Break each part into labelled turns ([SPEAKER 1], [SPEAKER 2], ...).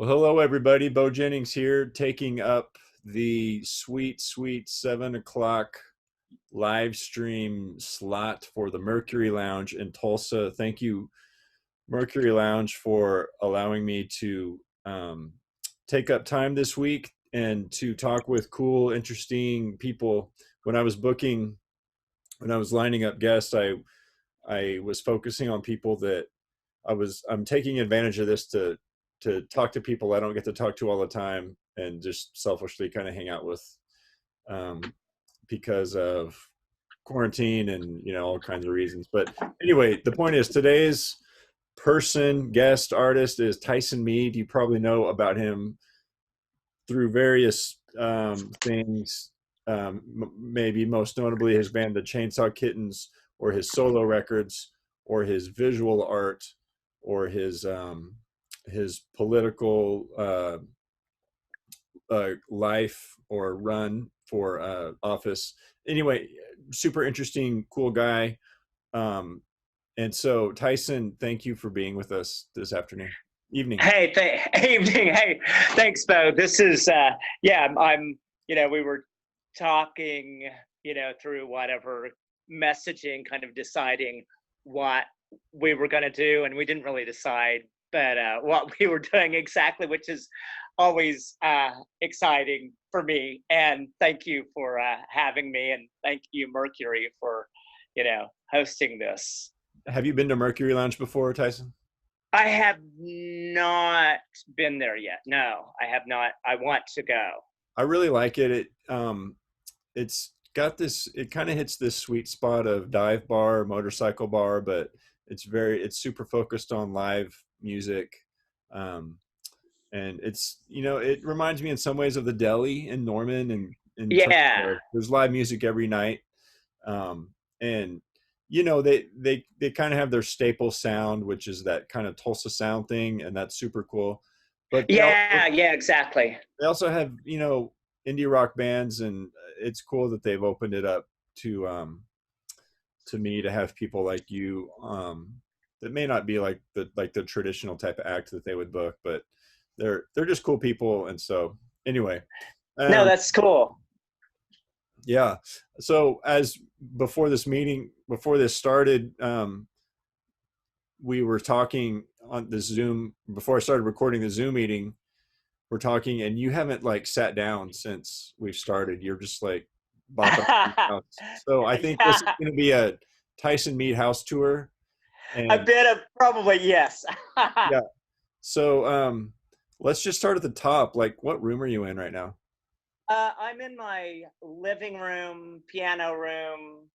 [SPEAKER 1] Well, hello everybody. Beau Jennings here, taking up the sweet 7 o'clock live stream slot for the Mercury Lounge in Tulsa. Thank you, Mercury Lounge, for allowing me to take up time this week and to talk with cool, interesting people. When I was booking, when I was lining up guests, I was focusing on people that I'm taking advantage of this to talk to people I don't get to talk to all the time and just selfishly kind of hang out with, um, because of quarantine and all kinds of reasons. But anyway, the point is today's guest artist is Tyson Meade. You probably know about him through various things. Maybe most notably his band the Chainsaw Kittens, or his solo records, or his visual art, or his political life or run for office. Anyway, super interesting, cool guy. And so, Tyson, thank you for being with us this evening.
[SPEAKER 2] Evening. Hey, thanks, Beau. This is, we were talking, through whatever messaging, kind of deciding what we were going to do, and we didn't really decide, but what we were doing exactly, which is always exciting for me. And thank you for having me, and thank you, Mercury, for hosting this.
[SPEAKER 1] Have you been to Mercury Lounge before, Tyson?
[SPEAKER 2] I have not been there yet. No, I have not. I want to go.
[SPEAKER 1] I really like it. It's got this. It kind of hits this sweet spot of dive bar, motorcycle bar, but it's super focused on live music, and it's it reminds me in some ways of the Deli in Norman, and there's live music every night, and they kind of have their staple sound, which is that kind of Tulsa sound thing, and that's super cool. But
[SPEAKER 2] exactly.
[SPEAKER 1] They also have indie rock bands, and it's cool that they've opened it up to me to have people like you, that may not be like the traditional type of act that they would book, but they're just cool people. And so anyway,
[SPEAKER 2] no, that's cool.
[SPEAKER 1] Yeah. So before this started, we were talking on the Zoom before I started recording the Zoom meeting. We're talking, and you haven't sat down since we've started. You're just like bopping. So I think this is going to be a Tyson Meade house tour.
[SPEAKER 2] And a bit of probably, yes.
[SPEAKER 1] Yeah. So let's just start at the top. What room are you in right now?
[SPEAKER 2] I'm in my living room, piano room,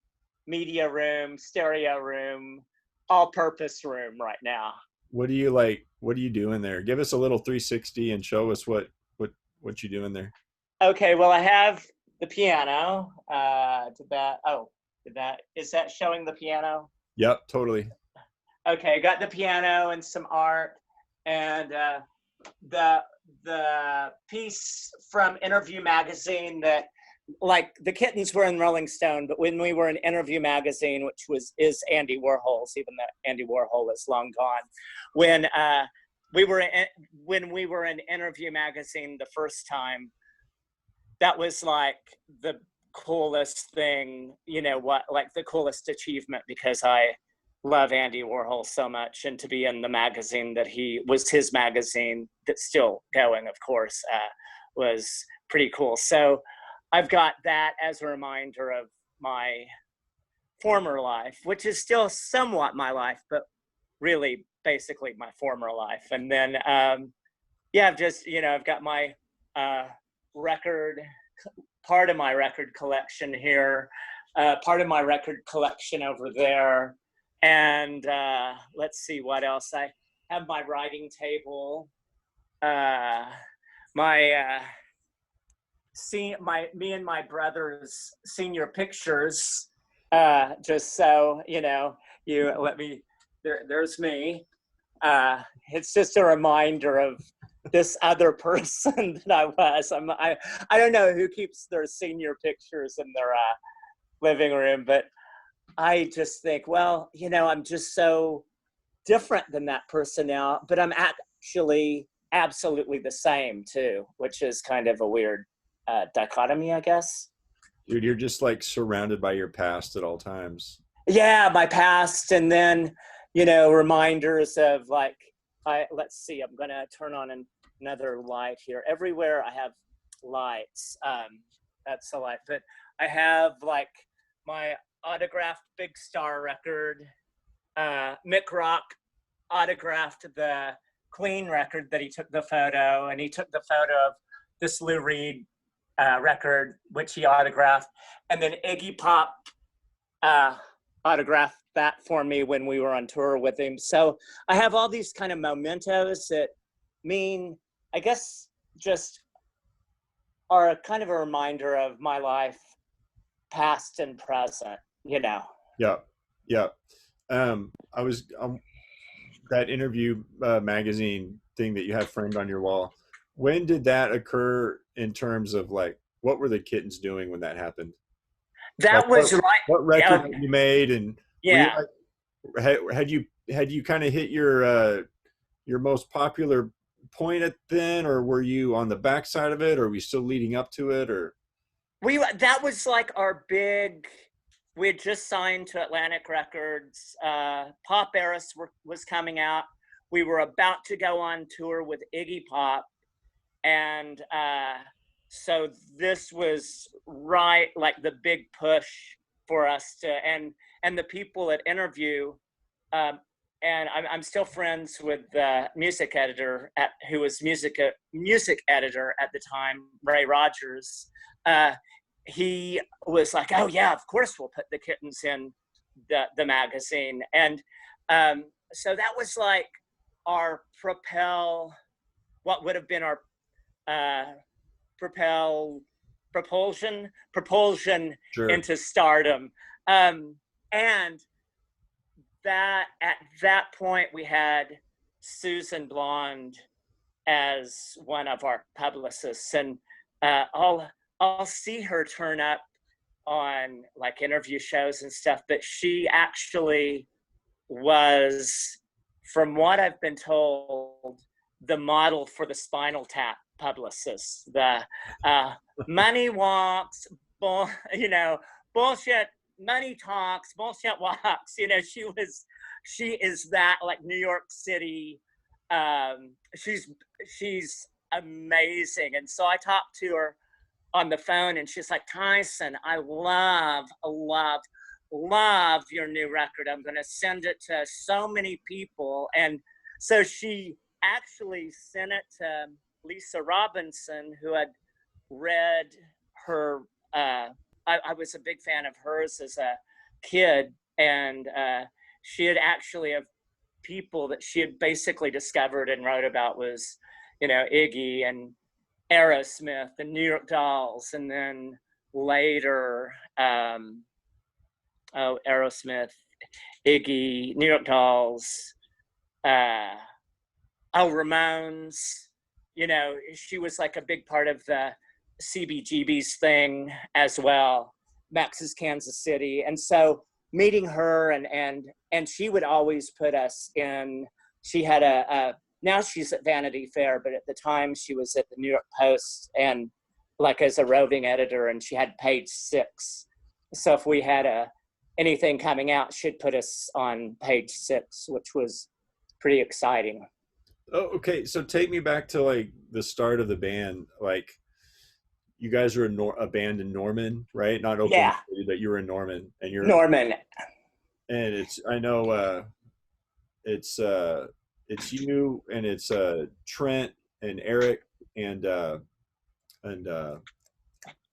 [SPEAKER 2] media room, stereo room, all-purpose room right now.
[SPEAKER 1] What do you do in there? Give us a little 360 and show us what you do in there.
[SPEAKER 2] Okay, well, I have the piano. Is that showing the piano?
[SPEAKER 1] Yep, totally.
[SPEAKER 2] Okay, I got the piano and some art, and the piece from Interview magazine that, the Kittens were in Rolling Stone, but when we were in Interview magazine, which is Andy Warhol's, even though Andy Warhol is long gone, when we were in Interview magazine the first time, that was the coolest thing, the coolest achievement, because I love Andy Warhol so much, and to be in the magazine that his magazine that's still going, of course, was pretty cool. So I've got that as a reminder of my former life, which is still somewhat my life, but really basically my former life. And then, I've got my record, part of my record collection here, part of my record collection over there. And let's see what else. I have my writing table, me and my brother's senior pictures, just so you let me, there's me. It's just a reminder of this other person that I was. I don't know who keeps their senior pictures in their living room, but I just think, I'm just so different than that person now, but I'm actually absolutely the same too, which is kind of a weird dichotomy, I guess.
[SPEAKER 1] Dude, you're just like surrounded by your past at all times.
[SPEAKER 2] Yeah, my past, and then reminders of like, let's see, I'm gonna turn on another light here. Everywhere I have lights. That's a light, but I have like my autographed Big Star record. Mick Rock autographed the Queen record that he took the photo, and he took the photo of this Lou Reed record, which he autographed, and then Iggy Pop autographed that for me when we were on tour with him. So I have all these kind of mementos that mean, I guess, just are a kind of a reminder of my life, past and present,
[SPEAKER 1] Yeah. Yeah. I was that interview magazine thing that you have framed on your wall. When did that occur in terms of like, what were the Kittens doing when that happened?
[SPEAKER 2] That
[SPEAKER 1] Like
[SPEAKER 2] was right.
[SPEAKER 1] what record had you made, and were you
[SPEAKER 2] Yeah.
[SPEAKER 1] like, had you kind of hit your most popular point at then, or were you on the backside of it, or were we still leading up to it, or?
[SPEAKER 2] That was like our big. We had just signed to Atlantic Records. Pop Eris was coming out. We were about to go on tour with Iggy Pop, and so this was right, like the big push for us to, and the people at Interview, and I'm still friends with the music editor who was music editor at the time, Ray Rogers. He was like, "Oh yeah, of course we'll put the Kittens in the magazine," and so that was like our what would have been our propulsion
[SPEAKER 1] Sure.
[SPEAKER 2] into stardom. And that at that point we had Susan Blonde as one of our publicists, and I'll see her turn up on like interview shows and stuff, but she actually was, from what I've been told, the model for the Spinal Tap publicists. The money walks, bullshit. Money talks, bullshit walks. She is that like New York City. She's amazing, and so I talked to her on the phone, and she's like, "Tyson, I love your new record. I'm going to send it to so many people." And so she actually sent it to Lisa Robinson, who had read her. I was a big fan of hers as a kid, and she had actually have people that she had basically discovered and wrote about was, Iggy and Aerosmith and New York Dolls, and then later, Aerosmith, Iggy, New York Dolls, Ramones. She was like a big part of the CBGB's thing as well, Max's Kansas City. And so meeting her, and she would always put us in. She had now she's at Vanity Fair, but at the time she was at the New York Post, and like as a roving editor, and she had page 6. So if we had anything coming out, she'd put us on page 6, which was pretty exciting.
[SPEAKER 1] Oh, okay. So take me back to like the start of the band. Like, you guys are a band in Norman, right? Not Oklahoma
[SPEAKER 2] Yeah,
[SPEAKER 1] City, but you were in Norman, and
[SPEAKER 2] Norman.
[SPEAKER 1] and I know it's you, and it's Trent and Eric and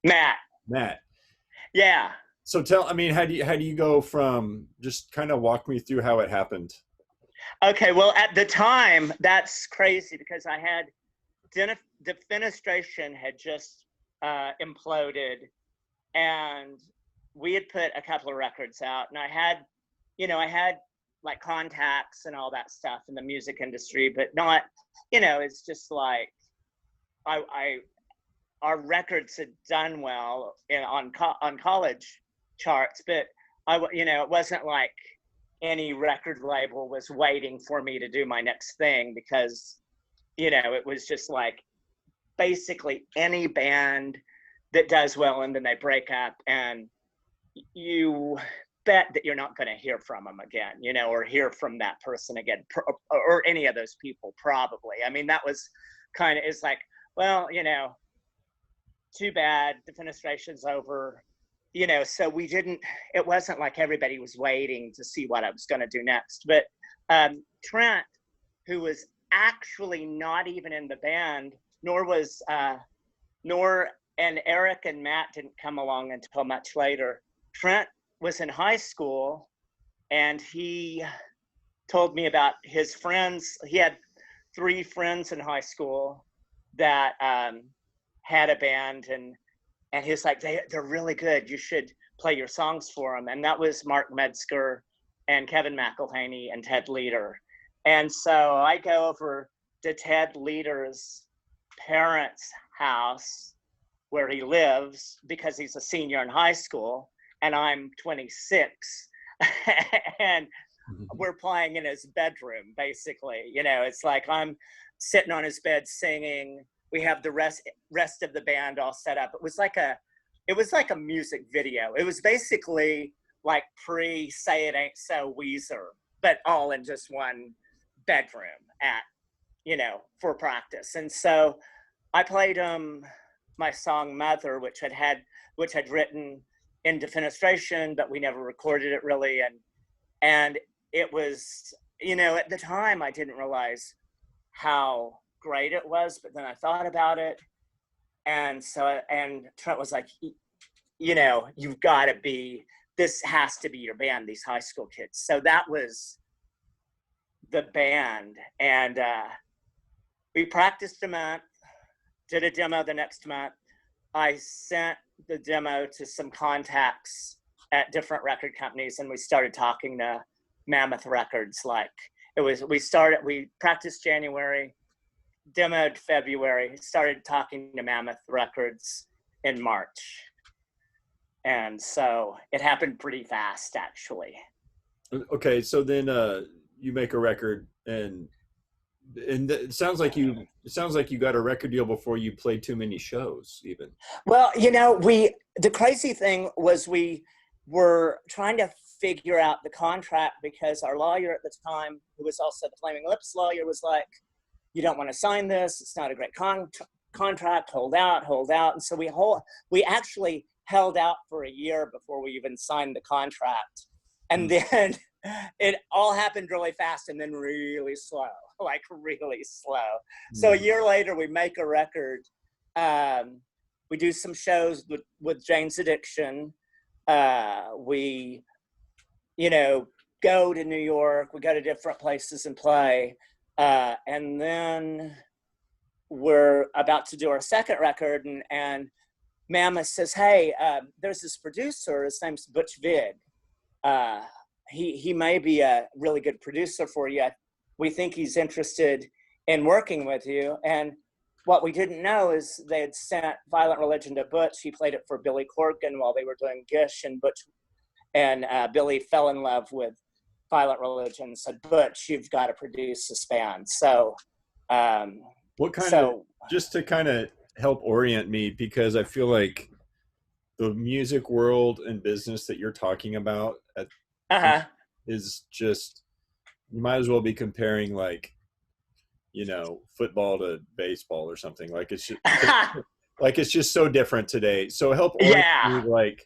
[SPEAKER 2] Matt.
[SPEAKER 1] Matt.
[SPEAKER 2] Yeah.
[SPEAKER 1] So how do you go from, just kind of walk me through how it happened?
[SPEAKER 2] Okay, well, at the time, that's crazy because I had Defenestration had just imploded, and we had put a couple of records out, and I had like contacts and all that stuff in the music industry, but not, it's just like our records had done well on college charts, but it wasn't like any record label was waiting for me to do my next thing, because it was just like basically any band that does well and then they break up, and you bet that you're not going to hear from them again, or hear from that person again, or any of those people, probably. I mean, that was kind of, it's like, well, too bad, the fenestration's over, so it wasn't like everybody was waiting to see what I was going to do next. But Trent, who was actually not even in the band, and Eric and Matt didn't come along until much later. Trent was in high school, and he told me about his friends. He had 3 friends in high school that had a band, and he's like, they're really good. You should play your songs for them. And that was Mark Metzger and Kevin McElhaney and Ted Leader. And so I go over to Ted Leader's parents' house where he lives because he's a senior in high school, and I'm 26. And we're playing in his bedroom, basically. It's like I'm sitting on his bed singing. We have the rest of the band all set up. It was like a music video. It was basically like pre-Say It Ain't So Weezer, but all in just one bedroom for practice. And so I played my song Mother, which had written in defenestration, but we never recorded it really. And it was, at the time I didn't realize how great it was, but then I thought about it. And Trent was like, you've got to this has to be your band, these high school kids. So that was the band. And we practiced a month, did a demo the next month. I sent the demo to some contacts at different record companies, and we started talking to Mammoth Records. We practiced January, demoed February, started talking to Mammoth Records in March. And so it happened pretty fast, actually.
[SPEAKER 1] Okay, so then you make a record, and it sounds like you got a record deal before you played too many shows, even.
[SPEAKER 2] Well, the crazy thing was we were trying to figure out the contract because our lawyer at the time, who was also the Flaming Lips lawyer, was like, you don't want to sign this. It's not a great contract. Hold out. And so we actually held out for a year before we even signed the contract. And then it all happened really fast and then really slow, like really slow. So a year later, we make a record. We do some shows with Jane's Addiction. We, go to New York. We go to different places and play. And then we're about to do our second record, and Mammoth says, hey, there's this producer, his name's Butch Vig. He may be a really good producer for you. We think he's interested in working with you. And what we didn't know is they had sent Violent Religion to Butch. He played it for Billy Corgan while they were doing Gish, and Butch and Billy fell in love with Violent Religion, said, Butch, you've got to produce this band. So
[SPEAKER 1] just to kind of help orient me, because I feel like the music world and business that you're talking about is just, you might as well be comparing football to baseball or something. Like it's just it's just so different today. So help orient me,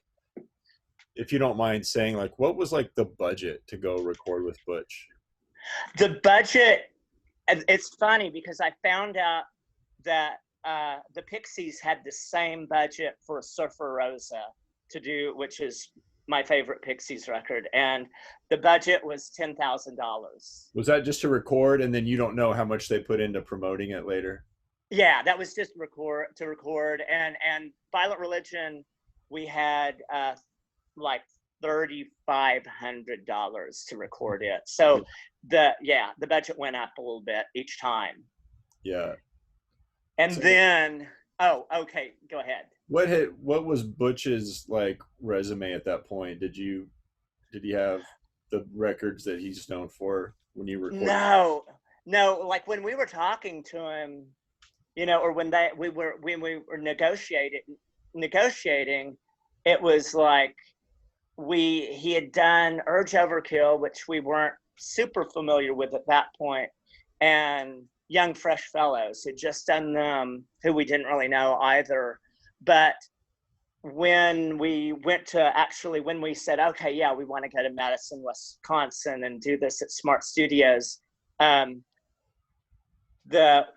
[SPEAKER 1] if you don't mind saying, what was the budget to go record with Butch?
[SPEAKER 2] The budget, it's funny because I found out that the Pixies had the same budget for Surfer Rosa to do, which is my favorite Pixies record, and the budget was $10,000.
[SPEAKER 1] Was that just to record, and then you don't know how much they put into promoting it later?
[SPEAKER 2] Yeah, that was just to record, and Violent Religion, we had $3,500 to record it. So the budget went up a little bit each time.
[SPEAKER 1] Yeah.
[SPEAKER 2] And then, okay, go ahead.
[SPEAKER 1] What was Butch's resume at that point? Did he have the records that he's known for when you recorded?
[SPEAKER 2] no, like when we were talking to him, you know, or when we were negotiating, it was like he had done Urge Overkill, which we weren't super familiar with at that point, and Young Fresh Fellows had just done them, who we didn't really know either. But when we when we said, okay, yeah, we want to go to Madison, Wisconsin and do this at Smart Studios,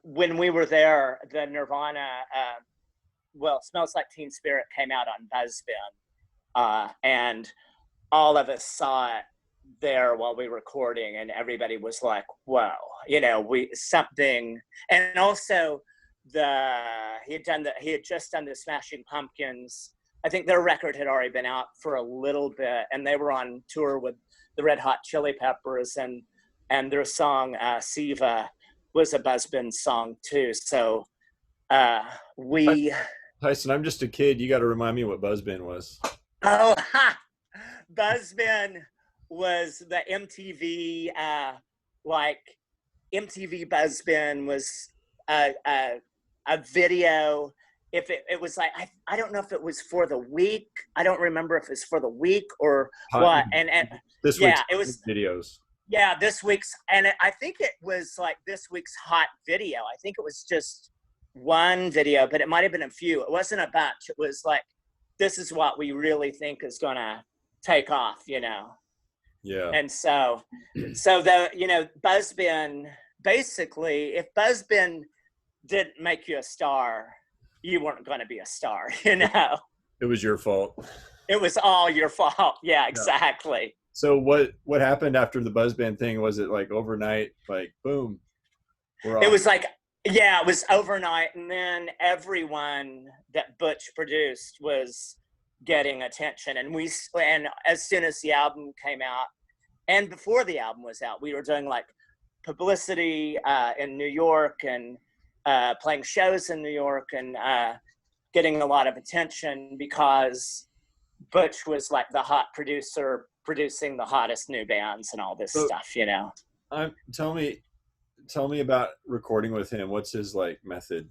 [SPEAKER 2] when we were there, the Nirvana, Smells Like Teen Spirit came out on Buzzbin, and all of us saw it there while we were recording, and everybody was like, whoa, you know, and also he had just done the Smashing Pumpkins. I think their record had already been out for a little bit, and they were on tour with the Red Hot Chili Peppers, and their song Siva was a Buzzbin song too. So
[SPEAKER 1] Tyson, I'm just a kid. You got to remind me what Buzzbin was.
[SPEAKER 2] Oh, ha! Buzzbin was the MTV, MTV Buzzbin was a video. If it was like, I don't know if it was for the week. I don't remember if it's for the week or what. And
[SPEAKER 1] this week's videos.
[SPEAKER 2] Yeah, this week's, and I think it was like this week's hot video. I think it was just one video, but it might have been a few. It wasn't a bunch. It was like, this is what we really think is going to take off, you know?
[SPEAKER 1] Yeah.
[SPEAKER 2] And so Buzzbin, basically, if Buzzbin didn't make you a star, you weren't going to be a star, you know?
[SPEAKER 1] It was your fault.
[SPEAKER 2] It was all your fault. Yeah, exactly.
[SPEAKER 1] Yeah. So what happened after the Buzzband thing? Was it like overnight, like boom?
[SPEAKER 2] It was like, yeah, it was overnight. And then everyone that Butch produced was getting attention. And as soon as the album came out, and before the album was out, we were doing like publicity in New York and playing shows in New York and getting a lot of attention because Butch was like the hot producer producing the hottest new bands and all this stuff, you know.
[SPEAKER 1] Tell me about recording with him. What's his like method?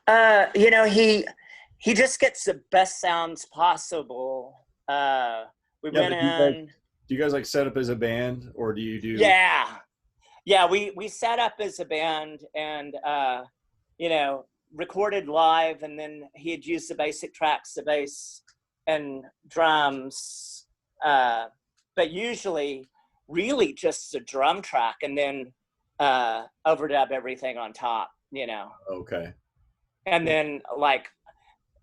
[SPEAKER 2] You know, he just gets the best sounds possible. We went in.
[SPEAKER 1] Do you guys like set up as a band, or do you do?
[SPEAKER 2] Yeah. We set up as a band and you know, recorded live, and then he had used the basic tracks, the bass and drums, but usually really just the drum track, and then overdub everything on top, you know.
[SPEAKER 1] Okay.
[SPEAKER 2] And then like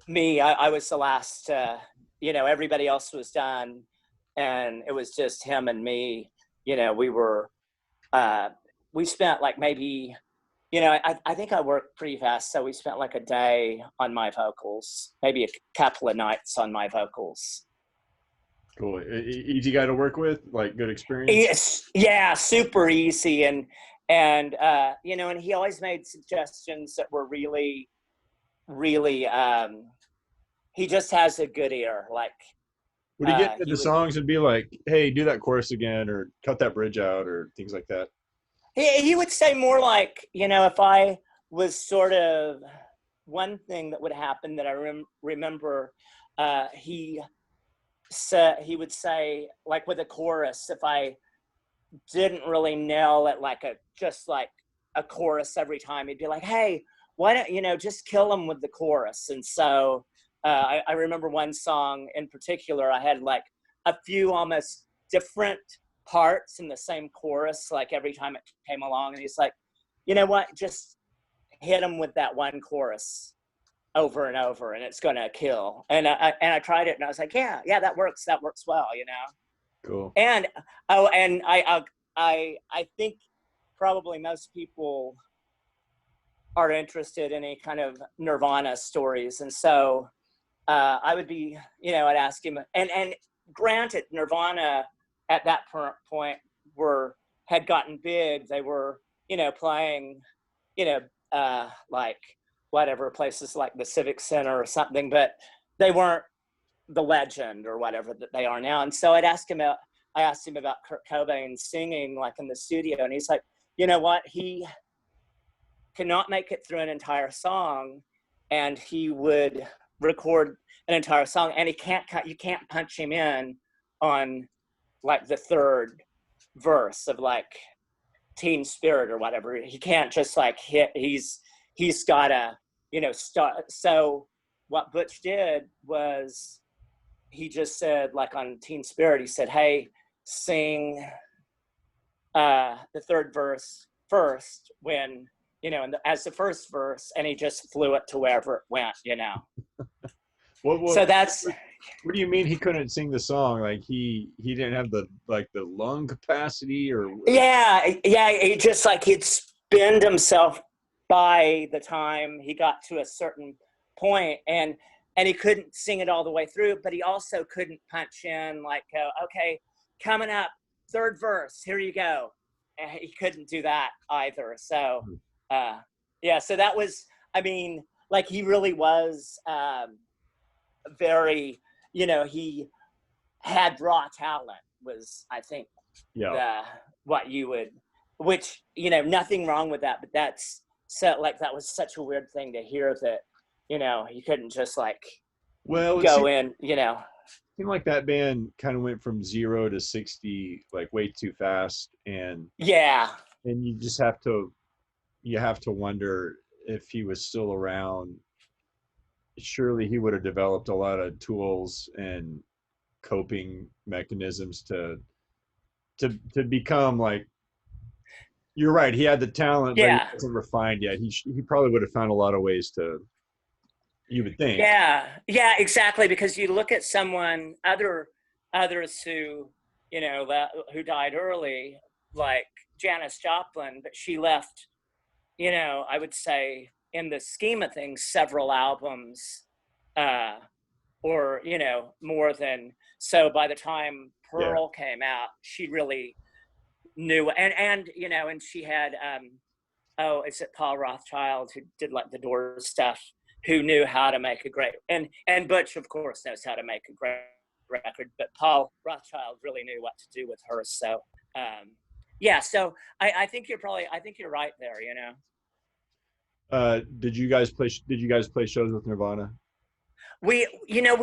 [SPEAKER 2] me, I was the last, you know, everybody else was done, and it was just him and me. You know, we spent like maybe, you know, I think I worked pretty fast, so we spent like a day on my vocals, maybe a couple of nights on my vocals.
[SPEAKER 1] Cool. Easy guy to work with, like good experience?
[SPEAKER 2] Yeah, super easy. And you know, and he always made suggestions that were really, really, he just has a good ear. Like,
[SPEAKER 1] would he get into the songs and be like, hey, do that chorus again, or cut that bridge out, or things like that?
[SPEAKER 2] He would say more like, you know, if I was sort of, one thing that would happen that I remember, he would say, like with a chorus, if I didn't really nail it, like just like a chorus every time, he'd be like, hey, why don't, you know, just kill him with the chorus. And so I remember one song in particular, I had like a few almost different parts in the same chorus, like every time it came along, and he's like, you know what, just hit him with that one chorus over and over, and it's gonna kill. And I tried it, and I was like, yeah, that works well, you know.
[SPEAKER 1] Cool.
[SPEAKER 2] And I think probably most people are interested in any kind of Nirvana stories, and so I would be, you know, I'd ask him, and granted, Nirvana at that point had gotten big. They were, you know, playing, you know, like whatever places like the Civic Center or something, but they weren't the legend or whatever that they are now. And so I asked him about Kurt Cobain singing like in the studio, and he's like, you know what, he cannot make it through an entire song, and he would record an entire song, and you can't punch him in on like the third verse of like Teen Spirit or whatever. He can't just like hit. He's gotta, start. So what Butch did was he just said, like on Teen Spirit, he said, "Hey, sing the third verse first when." As the first verse, and he just flew it to wherever it went.
[SPEAKER 1] What
[SPEAKER 2] So that's,
[SPEAKER 1] what do you mean he couldn't sing the song? Like he didn't have the lung capacity, or
[SPEAKER 2] yeah, he just like he'd spend himself by the time he got to a certain point, and he couldn't sing it all the way through, but he also couldn't punch in like, okay, coming up, third verse, here you go. And he couldn't do that either. So, so that was, I mean, like he really was very, he had raw talent was, I think,
[SPEAKER 1] yeah.
[SPEAKER 2] the what you would, which, nothing wrong with that, but that's so like that was such a weird thing to hear that, you couldn't just like
[SPEAKER 1] Well,
[SPEAKER 2] go in,
[SPEAKER 1] seemed like that band kind of went from 0 to 60 like way too fast, and
[SPEAKER 2] yeah,
[SPEAKER 1] you just have to wonder if he was still around. Surely he would have developed a lot of tools and coping mechanisms to become like, you're right, he had the talent but he
[SPEAKER 2] yeah,
[SPEAKER 1] wasn't refined yet. He probably would have found a lot of ways to, you would think.
[SPEAKER 2] yeah, exactly. Because you look at others who, who died early, like Janis Joplin, but she left, I would say in the scheme of things, several albums, or, more than, so by the time
[SPEAKER 1] Yeah.
[SPEAKER 2] Pearl came out, she really knew, and, and she had, oh, is it Paul Rothschild who did like the Doors stuff, who knew how to make a great, and Butch of course knows how to make a great record, but Paul Rothschild really knew what to do with her. So so I think you're right there.
[SPEAKER 1] Did you guys play shows with Nirvana?
[SPEAKER 2] We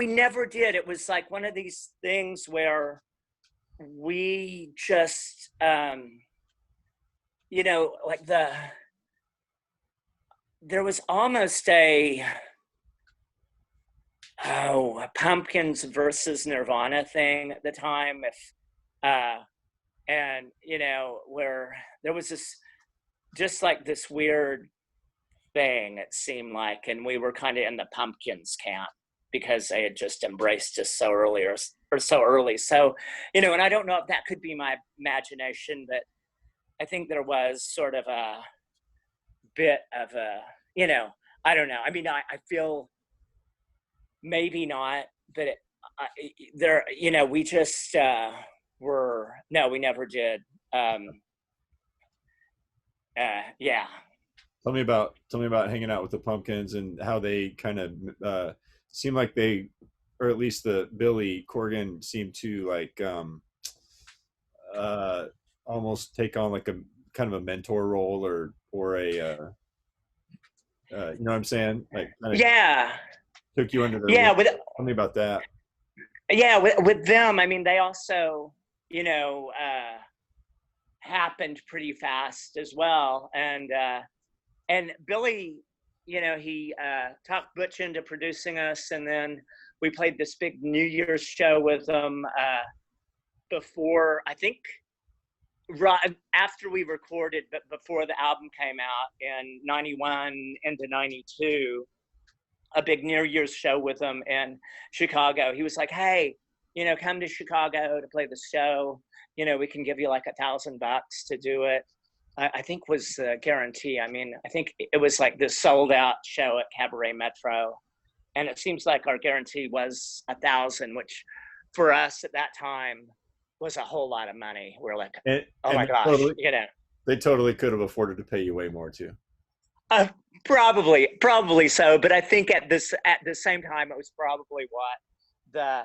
[SPEAKER 2] never did. It was like one of these things where we just like there was almost a Pumpkins versus Nirvana thing at the time. If and where there was this just like this weird thing, it seemed like, and we were kind of in the Pumpkins camp because they had just embraced us so early or so early. So, and I don't know if that could be my imagination, but I think there was sort of a bit of a, I don't know. I mean, I feel maybe not, but we just no, we never did. Yeah.
[SPEAKER 1] Tell me about hanging out with the Pumpkins and how they kind of seem like they, or at least the Billy Corgan seemed to like uh, almost take on like a kind of a mentor role, or a you know what I'm saying, like kind of
[SPEAKER 2] Yeah.
[SPEAKER 1] took you under their wing.
[SPEAKER 2] Yeah.
[SPEAKER 1] Tell me about that.
[SPEAKER 2] With them, I mean, they also, happened pretty fast as well. And Billy, he talked Butch into producing us, and then we played this big New Year's show with them before, I think, right after we recorded, but before the album came out in 91 into 92, a big New Year's show with them in Chicago. He was like, "Hey, come to Chicago to play the show. We can give you like $1,000 to do it." I think was the guarantee. I mean, I think it was like this sold out show at Cabaret Metro. And it seems like our guarantee was 1,000, which for us at that time was a whole lot of money. We're like, oh my gosh,
[SPEAKER 1] They totally could have afforded to pay you way more too.
[SPEAKER 2] Probably so. But I think at the same time, it was probably what the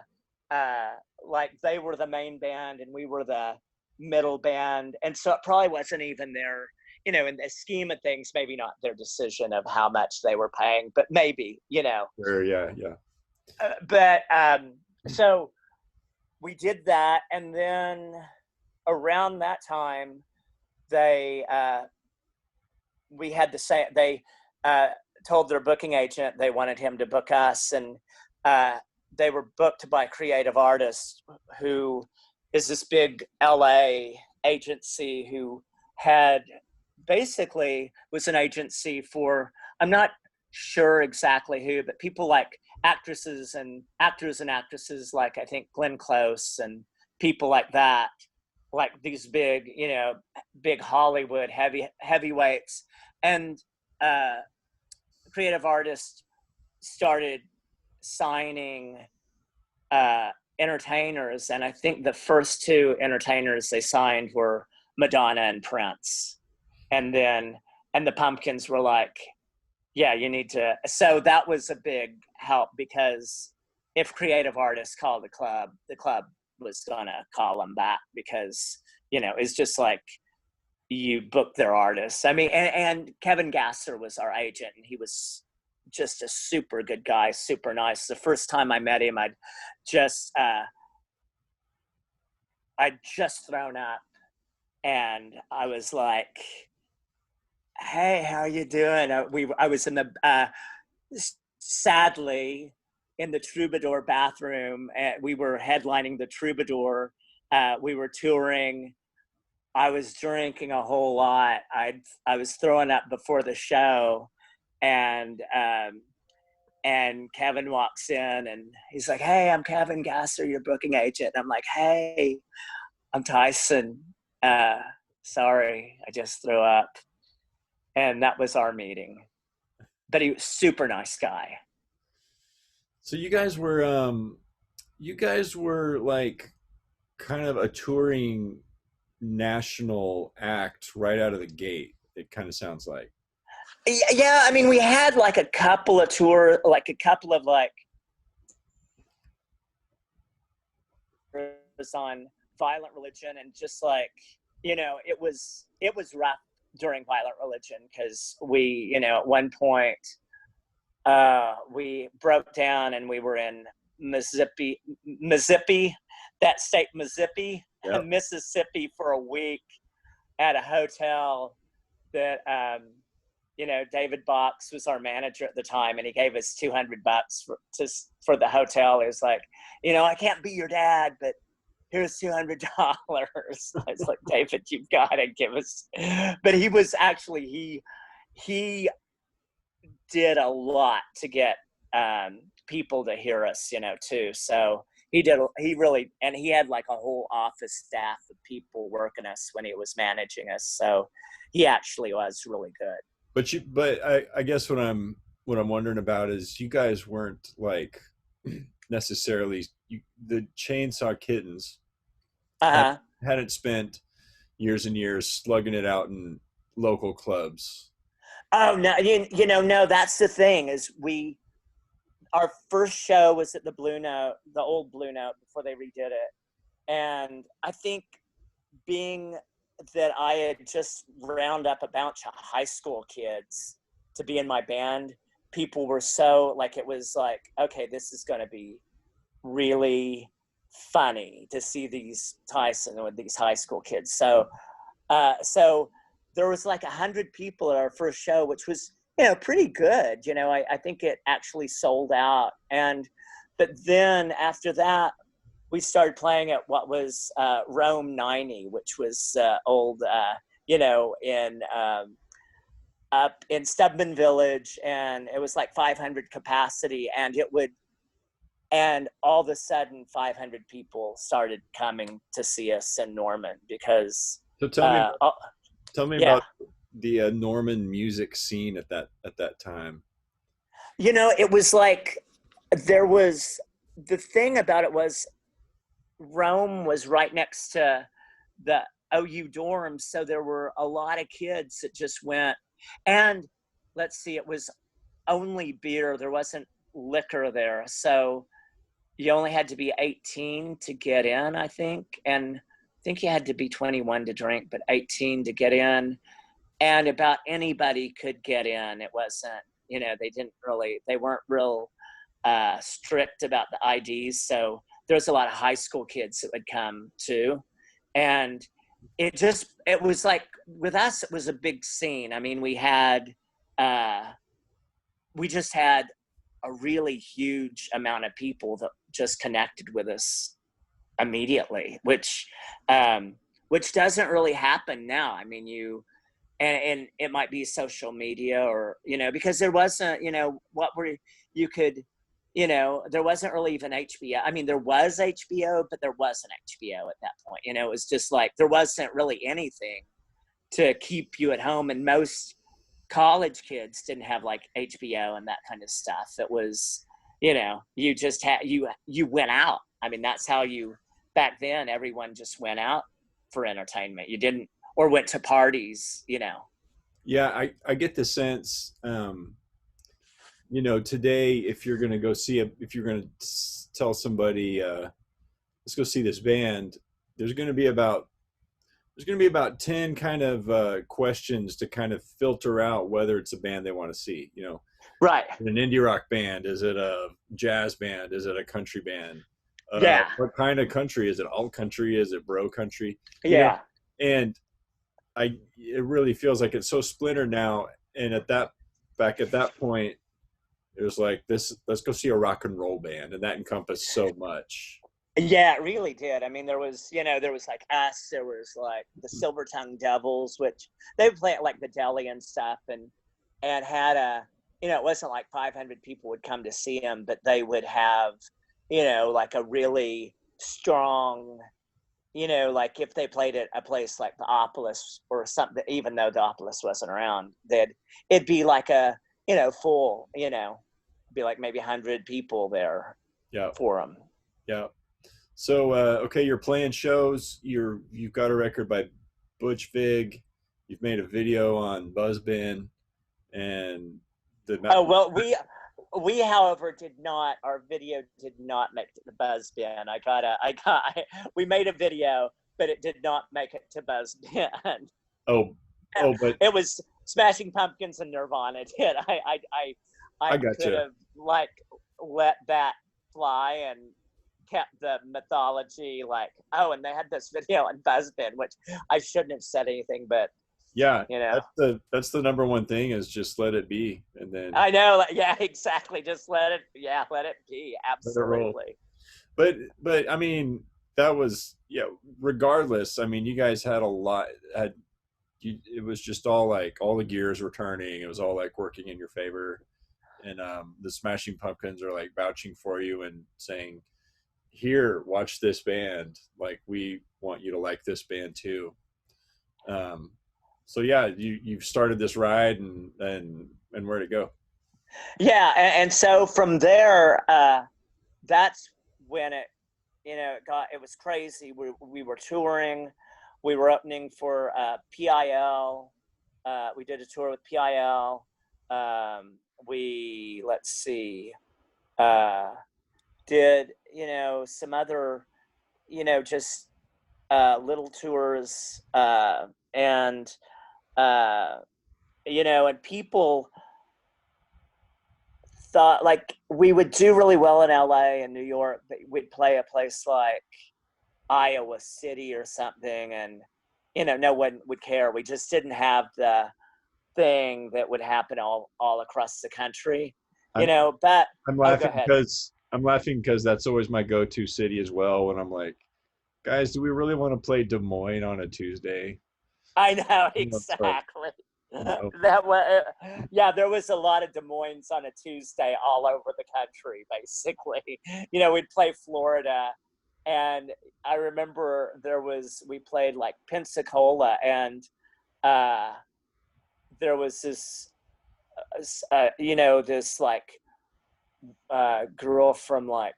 [SPEAKER 2] like they were the main band and we were the middle band, and so it probably wasn't even their in the scheme of things, maybe not their decision of how much they were paying, but maybe,
[SPEAKER 1] Sure, yeah, yeah.
[SPEAKER 2] But so we did that, and then around that time, they we had to say they told their booking agent they wanted him to book us, and they were booked by Creative Artists, who is this big LA agency who had basically was an agency for, I'm not sure exactly who, but people like actors and actresses like I think Glenn Close and people like that, like these big, big Hollywood heavyweights. And Creative Artists started signing entertainers, and I think the first two entertainers they signed were Madonna and Prince. And the Pumpkins were like, yeah, you need to. So that was a big help, because if Creative Artists called the club was gonna call them back, because it's just like you book their artists. I mean, and Kevin Gasser was our agent, and he was just a super good guy, super nice. The first time I met him, I'd just thrown up, and I was like, "Hey, how are you doing?" I was in the sadly in the Troubadour bathroom. We were headlining the Troubadour. We were touring. I was drinking a whole lot. I was throwing up before the show, and Kevin walks in and he's like, "Hey, I'm Kevin Gasser, your booking agent." And I'm like, "Hey, I'm Tyson. Sorry, I just threw up." And that was our meeting. But he was super nice guy.
[SPEAKER 1] So you guys were like kind of a touring national act right out of the gate. It kind of sounds like.
[SPEAKER 2] Yeah, I mean, we had like a couple of tours, like a couple of like on Violent Religion, and just like, it was rough during Violent Religion, because we, at one point we broke down and we were in Mississippi, that state, Mississippi,
[SPEAKER 1] Yep.
[SPEAKER 2] Mississippi, for a week at a hotel that David Box was our manager at the time, and he gave us $200 for the hotel. He was like, "I can't be your dad, but here's $200." I was like, "David, you've got to give us." But he was actually he did a lot to get people to hear us, too. So he really, and he had like a whole office staff of people working us when he was managing us. So he actually was really good.
[SPEAKER 1] But I guess what I'm wondering about is you guys weren't like necessarily the Chainsaw Kittens
[SPEAKER 2] Uh-huh.
[SPEAKER 1] hadn't spent years and years slugging it out in local clubs.
[SPEAKER 2] Oh no, no, that's the thing, is our first show was at the Blue Note, the old Blue Note, before they redid it. And I think, being that I had just round up a bunch of high school kids to be in my band, people were so like, it was like, okay, this is going to be really funny to see these Tyson with these high school kids. So there was like 100 people at our first show, which was, pretty good. I think it actually sold out. But then after that, we started playing at what was Rome 90, which was old, in up in Stubman Village, and it was like 500 capacity, and all of a sudden 500 people started coming to see us in Norman, because
[SPEAKER 1] So tell me
[SPEAKER 2] yeah,
[SPEAKER 1] about the Norman music scene at that time.
[SPEAKER 2] it was like, the thing about it was, Rome was right next to the OU dorms, so there were a lot of kids that just went. And let's see, it was only beer, there wasn't liquor there, so you only had to be 18 to get in, I think. And I think you had to be 21 to drink, but 18 to get in. and about anybody could get in. It wasn't, they weren't real strict about the IDs. So there's a lot of high school kids that would come too. And it was like, with us, it was a big scene. I mean, we just had a really huge amount of people that just connected with us immediately, which doesn't really happen now. I mean, and it might be social media, or because there wasn't, you could, there wasn't really even HBO. I mean, there was HBO, but there wasn't HBO at that point. It was just like there wasn't really anything to keep you at home, and most college kids didn't have like HBO and that kind of stuff. It was, you just had, you went out. I mean, that's how back then, everyone just went out for entertainment. You didn't, or went to parties.
[SPEAKER 1] Yeah, I get the sense, today, if you're going to go if you're going to tell somebody, let's go see this band, there's going to be about 10 kind of questions to kind of filter out whether it's a band they want to see.
[SPEAKER 2] Right.
[SPEAKER 1] An indie rock band, is it a jazz band, is it a country band,
[SPEAKER 2] Yeah.
[SPEAKER 1] what kind of country, is it alt country, is it bro country?
[SPEAKER 2] Yeah.
[SPEAKER 1] And it really feels like it's so splintered now. And back at that point, it was like, let's go see a rock and roll band, and that encompassed so much.
[SPEAKER 2] Yeah, it really did. I mean, there was like us, there was like the Silver Tongue Devils, which they would play at like the deli and stuff, and had it wasn't like 500 people would come to see them, but they would have, like a really strong, like if they played at a place like the Opolis or something, even though the Opolis wasn't around, it'd be like a, full, be like maybe 100 people there.
[SPEAKER 1] Yeah.
[SPEAKER 2] For them.
[SPEAKER 1] Yeah. So, okay, you're playing shows. You've got a record by Butch Vig. You've made a video on Buzzbin, and
[SPEAKER 2] we however did not. Our video did not make it to Buzzbin. We made a video, but it did not make it to Buzzbin.
[SPEAKER 1] But
[SPEAKER 2] it was Smashing Pumpkins and Nirvana did. I
[SPEAKER 1] got
[SPEAKER 2] could have like let that fly and kept the mythology like, and they had this video on Buzzbin, which I shouldn't have said anything, but
[SPEAKER 1] yeah, that's the number one thing, is just let it be. And then
[SPEAKER 2] I know, yeah, exactly, just let it be, absolutely.
[SPEAKER 1] But I mean, that was, regardless, I mean, you guys had a lot, it was just all like, all the gears were turning, it was all like working in your favor, and the Smashing Pumpkins are like vouching for you and saying, here, watch this band, like, we want you to like this band too. So yeah, you've started this ride, and where'd it go?
[SPEAKER 2] Yeah, and so from there, that's when it was crazy. We were touring, we were opening for PIL. We did a tour with PIL. We did some other just little tours, and and people thought like we would do really well in LA and New York, but we'd play a place like Iowa City or something, and no one would care. We just didn't have the thing that would happen all across the country, but
[SPEAKER 1] I'm laughing because that's always my go-to city as well, when I'm like, guys, do we really want to play Des Moines on a Tuesday?
[SPEAKER 2] I know, exactly. That was, there was a lot of Des Moines on a Tuesday all over the country, basically. We'd play Florida, and I remember we played like Pensacola, and there was this this like girl from like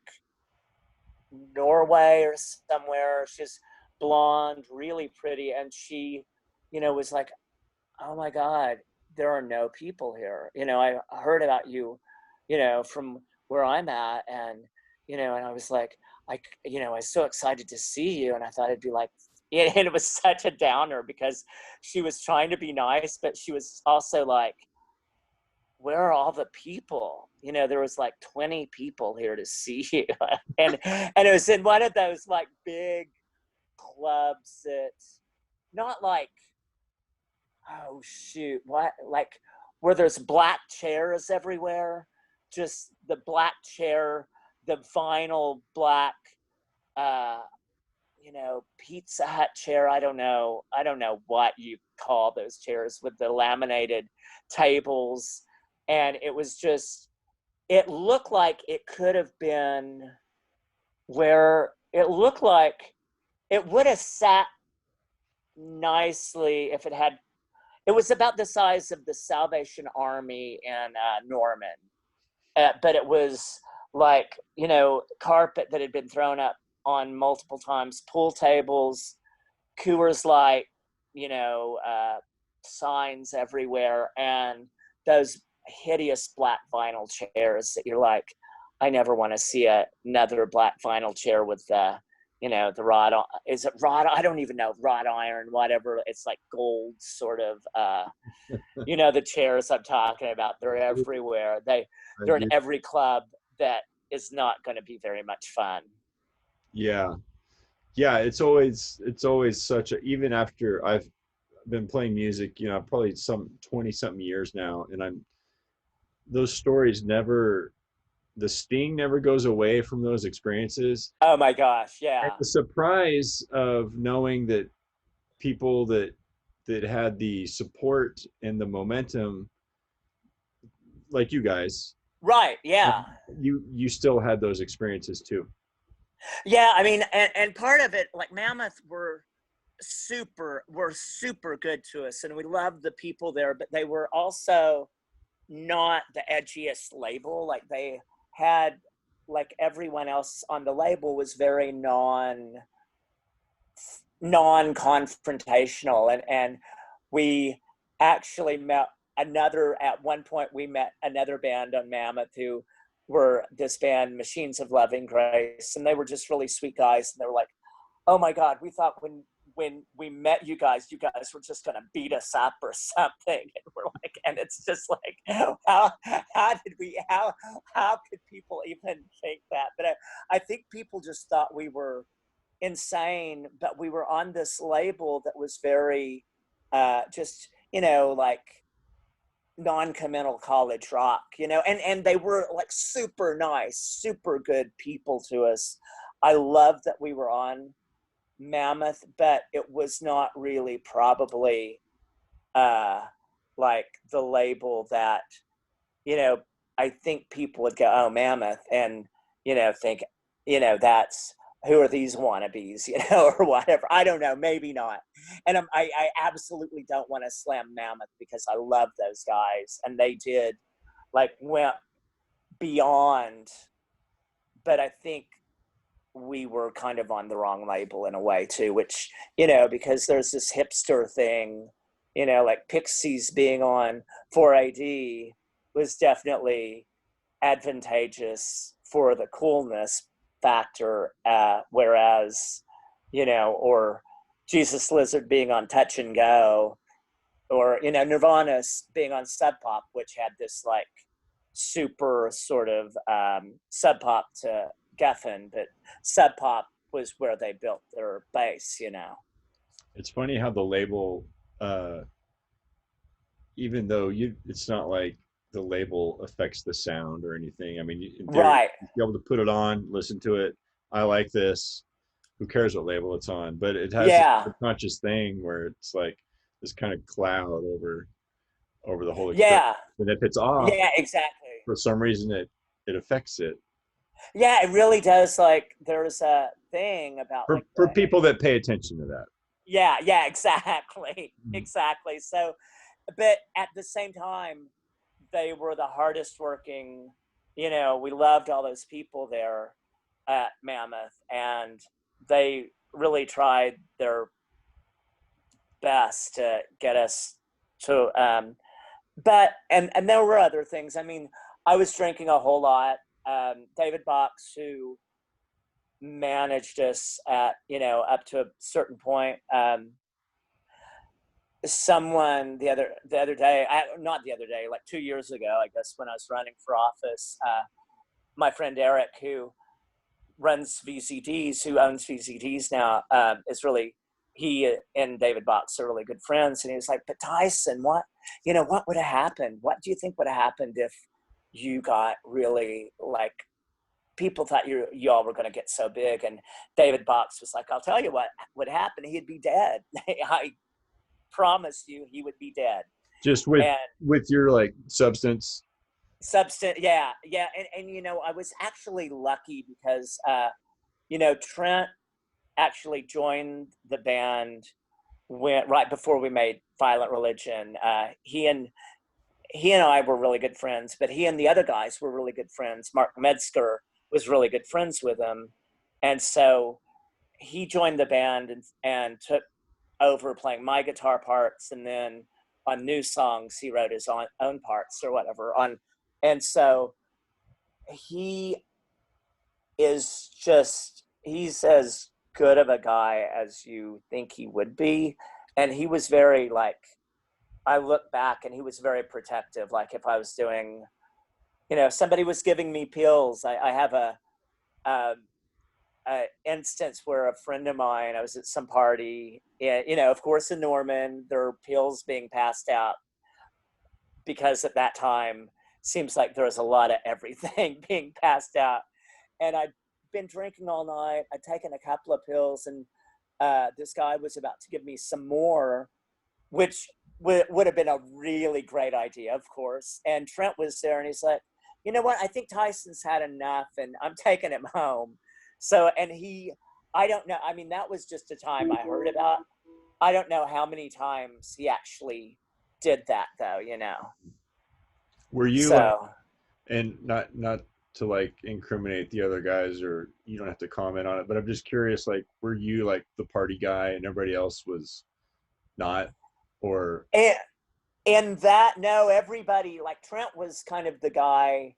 [SPEAKER 2] Norway or somewhere. She's blonde, really pretty, and she was like, oh my God, there are no people here. I heard about you, from where I'm at, and and I was like, I was so excited to see you, and I thought it'd be like and it was such a downer because she was trying to be nice, but she was also like, where are all the people? You know, there was like 20 people here to see you. And it was in one of those like big clubs that not like, oh shoot, what, like where there's black chairs everywhere, just the black chair, the vinyl black uh Pizza Hut chair. I don't know what you call those chairs with the laminated tables. And it was just, it looked like it could have been where it looked like it would have sat nicely if it was about the size of the Salvation Army in Norman. But it was like, carpet that had been thrown up on multiple times, pool tables, Coors Light, signs everywhere, and those hideous black vinyl chairs that you're like, I never want to see another black vinyl chair with the rod. Is it rod? I don't even know. Rod iron, whatever. It's like gold, sort of. The chairs I'm talking about. They're everywhere. They're in every club that is not going to be very much fun.
[SPEAKER 1] Yeah. Yeah, it's always such a, even after I've been playing music, probably some 20 something years now, and I'm those stories never, the sting never goes away from those experiences.
[SPEAKER 2] Oh my gosh,
[SPEAKER 1] And
[SPEAKER 2] yeah.
[SPEAKER 1] the surprise of knowing that people that had the support and the momentum, like you guys,
[SPEAKER 2] Right, yeah.
[SPEAKER 1] you still had those experiences too.
[SPEAKER 2] Yeah, I mean, and part of it, like Mammoth were super good to us, and we loved the people there, but they were also not the edgiest label. Like they had, like everyone else on the label was very non-confrontational, and we actually met at one point we met another band on Mammoth who were this band Machines of Loving Grace, and they were just really sweet guys, and they were like, oh my god, we thought when we met you guys were just gonna beat us up or something. And we're like, and it's just like, how could people even think that? But I think people just thought we were insane, but we were on this label that was very just like non-committal college rock, and they were like super nice, super good people to us. I love that we were on Mammoth, but it was not really probably uh like the label that you know I think people would go, oh, Mammoth, and think, that's, who are these wannabes, or whatever. I don't know, maybe not. And I absolutely don't want to slam Mammoth because I love those guys, and they did like went beyond, but I think we were kind of on the wrong label in a way too, which, because there's this hipster thing, like Pixies being on 4AD was definitely advantageous for the coolness factor, whereas, or Jesus Lizard being on Touch and Go, or, Nirvana's being on Sub Pop, which had this like super sort of Sub Pop to Geffen, but Sub Pop was where they built their base.
[SPEAKER 1] It's funny how the label, uh, even though it's not like the label affects the sound or anything. I mean, in theory,
[SPEAKER 2] Right.
[SPEAKER 1] you'll be able to put it on, listen to it. I like this. Who cares what label it's on? But it has this
[SPEAKER 2] Yeah.
[SPEAKER 1] subconscious thing where it's like this kind of cloud over the whole experience.
[SPEAKER 2] Yeah.
[SPEAKER 1] And if it's off,
[SPEAKER 2] Yeah, exactly.
[SPEAKER 1] for some reason, it affects it.
[SPEAKER 2] Yeah, it really does. Like there's a thing about like
[SPEAKER 1] For people that pay attention to that.
[SPEAKER 2] yeah, exactly.
[SPEAKER 1] Mhm.
[SPEAKER 2] Exactly. So, but at the same time, they were the hardest working, we loved all those people there at Mammoth, and they really tried their best to get us to but and there were other things. I mean, I was drinking a whole lot. David Box, who managed us at, up to a certain point. Someone the other day, not the other day, like 2 years ago, I guess, when I was running for office, my friend Eric, who runs VCDs, who owns VCDs now, he and David Box are really good friends. And he was like, but Tyson, what would have happened? What do you think would have happened if you got really, like, people thought you all were going to get so big? And David Box was like, I'll tell you what would happen. He'd be dead. I promise you he would be dead.
[SPEAKER 1] Just
[SPEAKER 2] And
[SPEAKER 1] with your like substance.
[SPEAKER 2] yeah. And I was actually lucky because Trent actually joined the band right before we made Violent Religion. He and I were really good friends, but he and the other guys were really good friends. Mark Metzger was really good friends with him, and so he joined the band and took over playing my guitar parts, and then on new songs he wrote his own parts or whatever. And so he's as good of a guy as you think he would be. And he was very, like, I look back and he was very protective. Like if I was doing, if somebody was giving me pills, I have a instance where a friend of mine, I was at some party, of course in Norman, there are pills being passed out because at that time seems like there was a lot of everything being passed out. And I'd been drinking all night. I'd taken a couple of pills, and this guy was about to give me some more, which would have been a really great idea, of course. And Trent was there, and he's like, you know what? I think Tyson's had enough, and I'm taking him home. So, and I don't know. I mean, that was just a time I heard about. I don't know how many times he actually did that, though,
[SPEAKER 1] Were you
[SPEAKER 2] So,
[SPEAKER 1] and not to like incriminate the other guys, or you don't have to comment on it, but I'm just curious, like, were you like the party guy and everybody else was not? Or
[SPEAKER 2] and that, no, everybody, like Trent was kind of the guy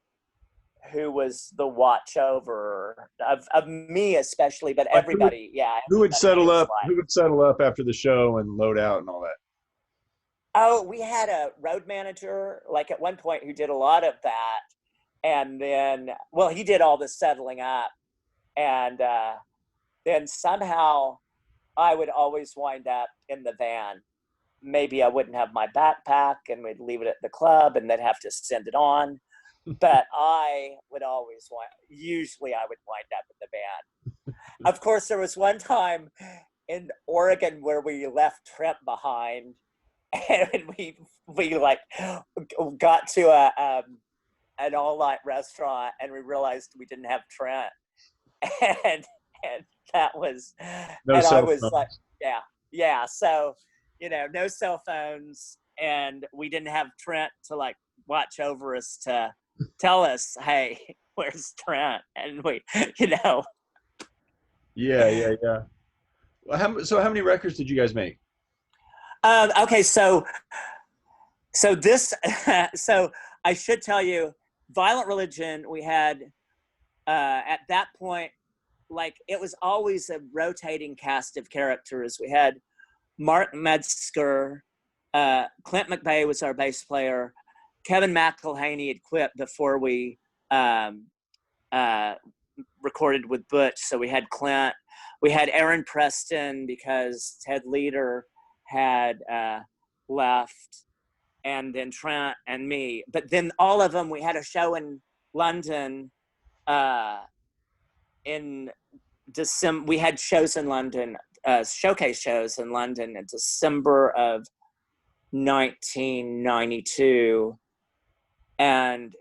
[SPEAKER 2] who was the watch over of me especially, but
[SPEAKER 1] like
[SPEAKER 2] everybody, yeah,
[SPEAKER 1] who would
[SPEAKER 2] everybody in
[SPEAKER 1] settle
[SPEAKER 2] his
[SPEAKER 1] up
[SPEAKER 2] life.
[SPEAKER 1] who would settle up after the show and load out and all that?
[SPEAKER 2] Oh, we had a road manager, like at one point, who did a lot of that. And then, well, he did all the settling up. And then somehow I would always wind up in the van. Maybe I wouldn't have my backpack and we'd leave it at the club and they'd have to send it on. But I would usually I would wind up in the van. Of course, there was one time in Oregon where we left Trent behind, and we like got to an all-night restaurant, and we realized we didn't have Trent, and that was,
[SPEAKER 1] No
[SPEAKER 2] and I
[SPEAKER 1] cell
[SPEAKER 2] was like,
[SPEAKER 1] phones.
[SPEAKER 2] yeah. So, no cell phones, and we didn't have Trent to like watch over us to tell us, hey, where's Trent? And we,
[SPEAKER 1] Yeah. Well, so how many records did you guys make?
[SPEAKER 2] Okay, so this, so I should tell you, Violent Religion, we had at that point, like it was always a rotating cast of characters. We had Mark Metzger, Clint McVeigh was our bass player. Kevin McElhaney had quit before we recorded with Butch, so we had Clint. We had Aaron Preston because Ted Leader had left, and then Trent and me. But then all of them, we had a show in London in December. We had shows in London, showcase shows in London in December of 1992. And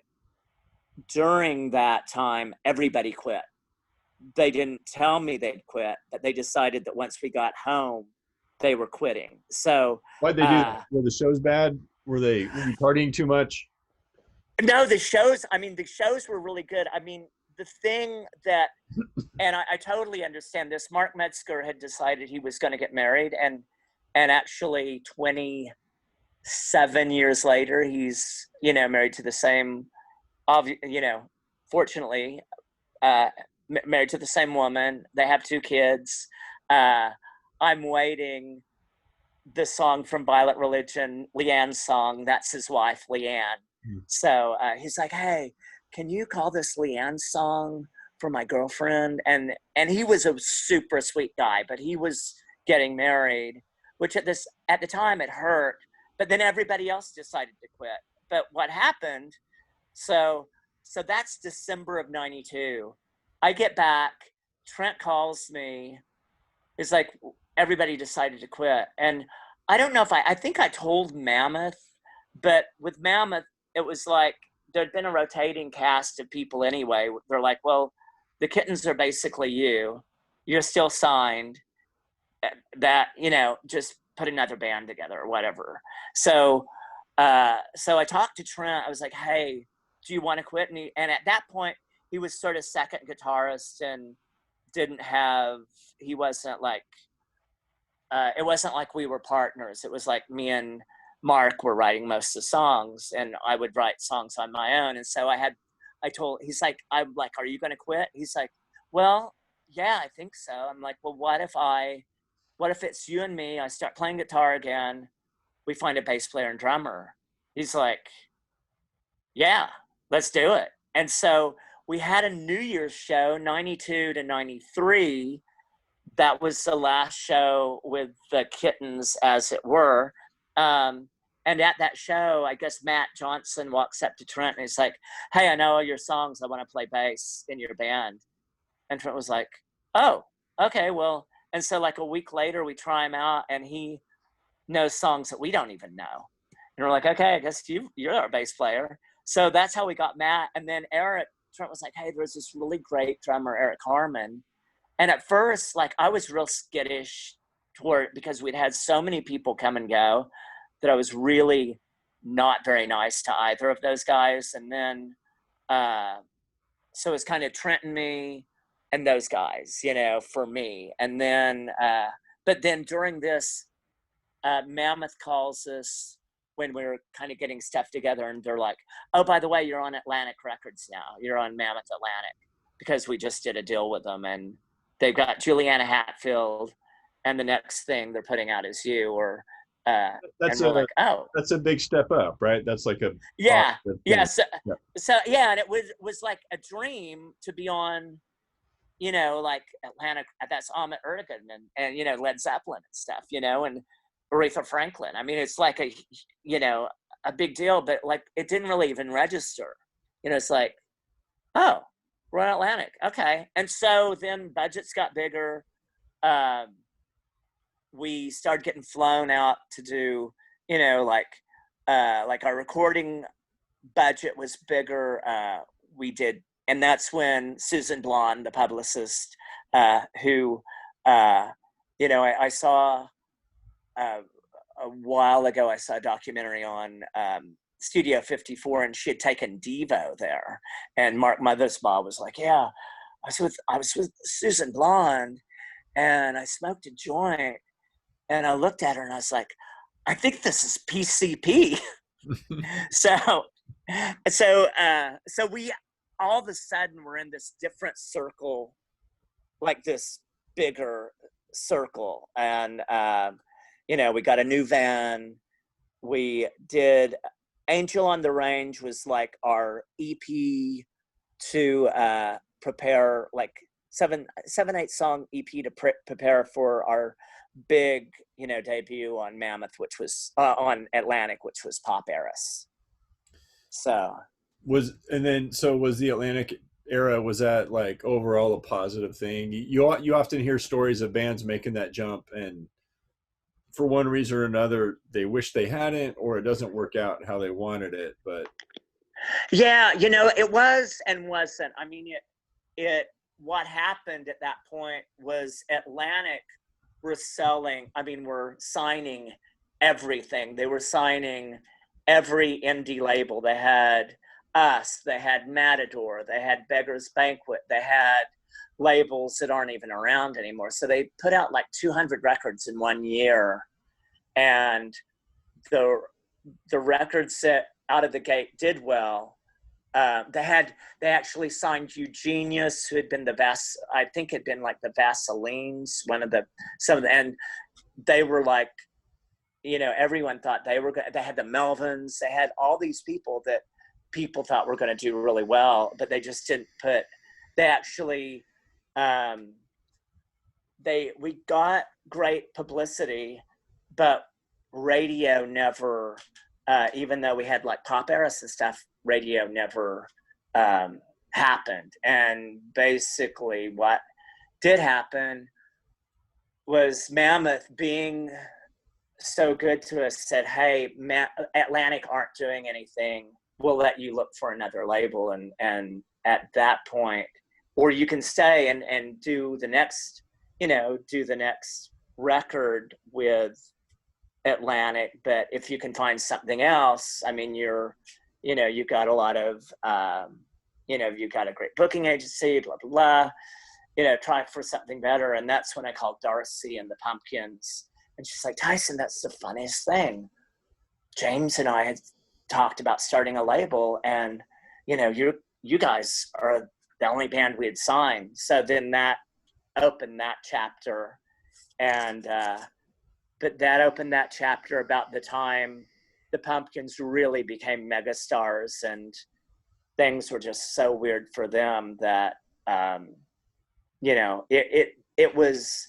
[SPEAKER 2] during that time, everybody quit. They didn't tell me they'd quit, but they decided that once we got home, they were quitting. So,
[SPEAKER 1] Why'd they do that? Were the shows bad? Were you partying too much?
[SPEAKER 2] no, the shows were really good. I mean, the thing that, and I totally understand this, Mark Metzger had decided he was going to get married, and actually 27 years later, he's, married to the same, fortunately, married to the same woman. They have 2 kids. I'm waiting the song from Violet Religion, Leanne's song. That's his wife, Leanne.
[SPEAKER 1] Mm.
[SPEAKER 2] So he's like, hey, can you call this Leanne's song for my girlfriend? And he was a super sweet guy, but he was getting married, which at the time it hurt. But then everybody else decided to quit. But what happened? So that's December of '92. I get back. Trent calls me. It's like everybody decided to quit, and I don't know if I think I told Mammoth, but with Mammoth, it was like there'd been a rotating cast of people anyway. They're like, well, the Kittens are basically you. You're still signed. That, just put another band together or whatever. So I talked to Trent. I was like, hey, do you want to quit? And at that point, he was sort of second guitarist and he wasn't like, it wasn't like we were partners. It was like me and Mark were writing most of the songs, and I would write songs on my own. And so he's like, I'm like, are you going to quit? He's like, well, yeah, I think so. I'm like, well, what if it's you and me? I start playing guitar again. We find a bass player and drummer. He's like, yeah, let's do it. And so we had a New Year's show, 92 to 93. That was the last show with the Kittens, as it were. And at that show, I guess Matt Johnson walks up to Trent and he's like, hey, I know all your songs. I want to play bass in your band. And Trent was like, oh, okay, well. And so like a week later, we try him out, and he knows songs that we don't even know. And we're like, okay, I guess you're our bass player. So that's how we got Matt. And then Trent was like, hey, there's this really great drummer, Eric Harmon. And at first, like, I was real skittish because we'd had so many people come and go that I was really not very nice to either of those guys. And then, so it's kind of Trent and me and those guys, for me. And then, but then during this, Mammoth calls us when we were kind of getting stuff together, and they're like, oh, by the way, you're on Atlantic Records now. You're on Mammoth Atlantic, because we just did a deal with them, and they've got Juliana Hatfield, and the next thing they're putting out is you. Or and we're like, oh,
[SPEAKER 1] that's a big step up, right? That's like a
[SPEAKER 2] yeah. So,
[SPEAKER 1] yeah.
[SPEAKER 2] Yeah, and it was like a dream to be on, like Atlantic. That's Ahmet Ertegun and Led Zeppelin and stuff, and Aretha Franklin. I mean, it's like a big deal, but like it didn't really even register. It's like, oh, we're on Atlantic. Okay. And so then budgets got bigger. We started getting flown out to do, like our recording budget was bigger. And that's when Susan Blonde, the publicist, who, I saw a while ago, I saw a documentary on Studio 54, and she had taken Devo there. And Mark Mothersbaugh was like, yeah, I was with Susan Blonde, and I smoked a joint, and I looked at her and I was like, I think this is PCP. So we all of a sudden were in this different circle, like this bigger circle. And, we got a new van. We did Angel on the Range was like our EP to prepare, like 7-8 song EP to prepare for our big, debut on Mammoth, which was on Atlantic, which was Pop Eris. So
[SPEAKER 1] was the Atlantic era, was that like overall a positive thing? You often hear stories of bands making that jump, and for one reason or another, they wish they hadn't, or it doesn't work out how they wanted it. But
[SPEAKER 2] yeah, it was and wasn't. I mean, what happened at that point was Atlantic were signing everything. They were signing every indie label. They had us, they had Matador, they had Beggar's Banquet, they had labels that aren't even around anymore. So they put out like 200 records in 1 year. And the records that out of the gate did well they actually signed Eugenius, who had been I think had been like the Vaselines, and they were like, everyone thought they had the Melvins, they had all these people that people thought were going to do really well, but they just didn't they actually, we got great publicity, but radio never, even though we had like pop eras and stuff, radio never happened. And basically what did happen was Mammoth, being so good to us, said, hey, Atlantic aren't doing anything, we'll let you look for another label. And at that point, or you can stay and do the next record with Atlantic, but if you can find something else, I mean, you've got a lot of, you've got a great booking agency, blah, blah, blah, try for something better. And that's when I called Darcy and the Pumpkins. And she's like, Tyson, that's the funniest thing. James and I had talked about starting a label, and, you guys are the only band we had signed. So then that opened that chapter. And, but that opened that chapter about the time the Pumpkins really became megastars, and things were just so weird for them that, it was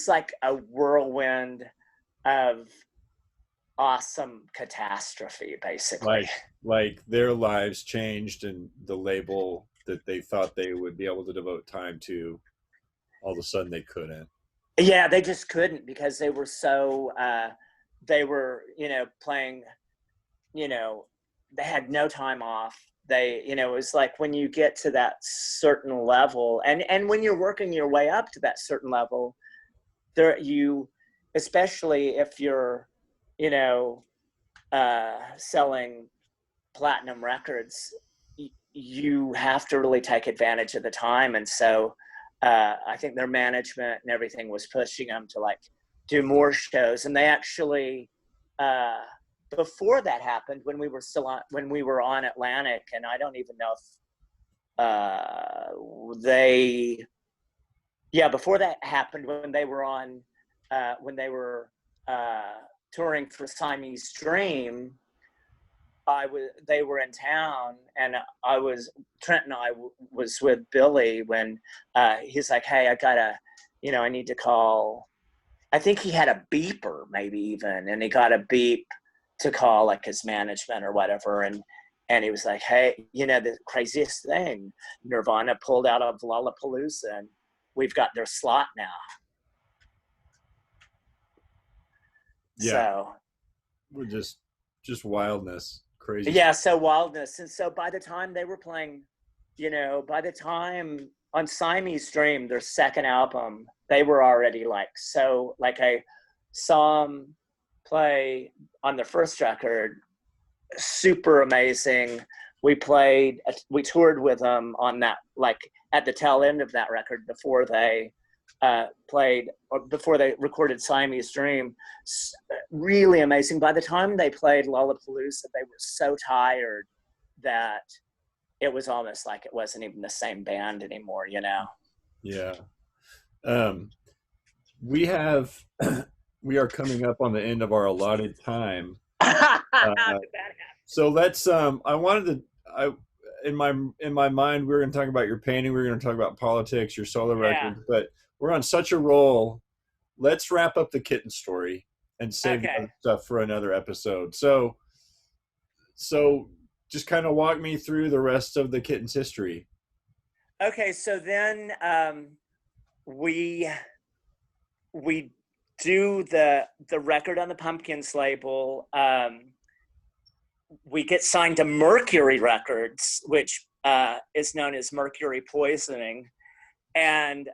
[SPEAKER 2] like a whirlwind of awesome catastrophe, basically.
[SPEAKER 1] Like their lives changed, and the label that they thought they would be able to devote time to, all of a sudden they couldn't.
[SPEAKER 2] Yeah, they just couldn't, because they were so, they were, playing, they had no time off. They, it was like when you get to that certain level, and when you're working your way up to that certain level, especially if you're, selling platinum records, you have to really take advantage of the time. And so I think their management and everything was pushing them to like do more shows. And they actually, before that happened, when we were on Atlantic, and I don't even know if before that happened, when they were on, touring for Siamese Dream, they were in town, and Trent and I was with Billy when he's like, hey, I need to call. I think he had a beeper, maybe even, and he got a beep to call like his management or whatever. And he was like, hey, the craziest thing, Nirvana pulled out of Lollapalooza, and we've got their slot now.
[SPEAKER 1] Yeah.
[SPEAKER 2] So
[SPEAKER 1] We're just wildness, crazy.
[SPEAKER 2] Yeah, so wildness. And so by the time they were playing, by the time on Siamese Dream, their second album, they were already like, so like I saw them play on their first record, super amazing. We toured with them on that, like at the tail end of that record before they before they recorded Siamese Dream. Really amazing. By the time they played Lollapalooza, they were so tired that it was almost like it wasn't even the same band anymore,
[SPEAKER 1] Yeah. We are coming up on the end of our allotted time. So let's in my mind, we were going to talk about your painting, we were going to talk about politics, your solo record, but we're on such a roll. Let's wrap up the Kitten story and save the other stuff for another episode. So just kind of walk me through the rest of the Kitten's history.
[SPEAKER 2] Okay, so then we do the record on the Pumpkins label. We get signed to Mercury Records, which is known as Mercury Poisoning. And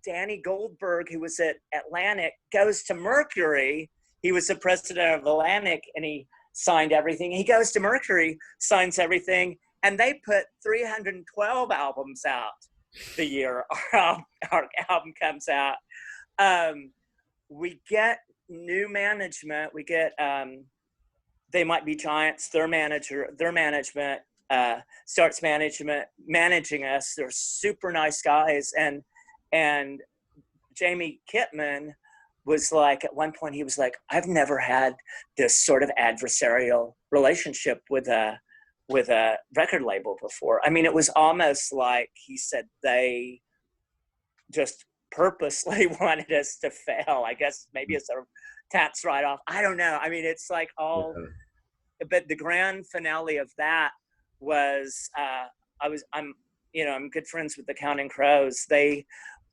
[SPEAKER 2] Danny Goldberg, who was at Atlantic, goes to Mercury. He was the president of Atlantic, and he signed everything. He goes to Mercury, signs everything, and they put 312 albums out the year our album comes out. We get new management. We get they might be giants. Their management starts managing us. They're super nice guys, and Jamie Kitman was like, at one point he was like, I've never had this sort of adversarial relationship with a record label before. I mean, it was almost like he said they just purposely wanted us to fail. I guess maybe it's a tax write-off. I don't know. I mean, it's like all, but the grand finale of that was I'm good friends with the Counting Crows.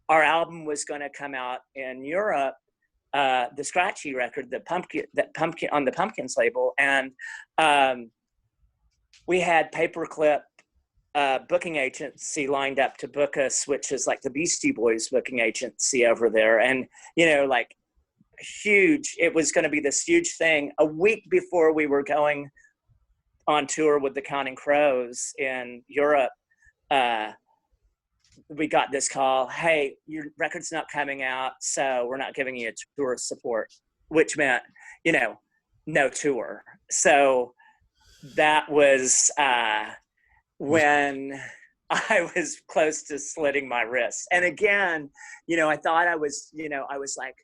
[SPEAKER 2] Our album was going to come out in Europe, the Scratchy record, the pumpkin on the Pumpkins label, and we had Paperclip booking agency lined up to book us, which is like the Beastie Boys booking agency over there, and like huge. It was going to be this huge thing. A week before we were going on tour with the Counting Crows in Europe, we got this call, hey, your record's not coming out, so we're not giving you tour support, which meant, no tour. So that was when I was close to slitting my wrists. And again, I thought I was like,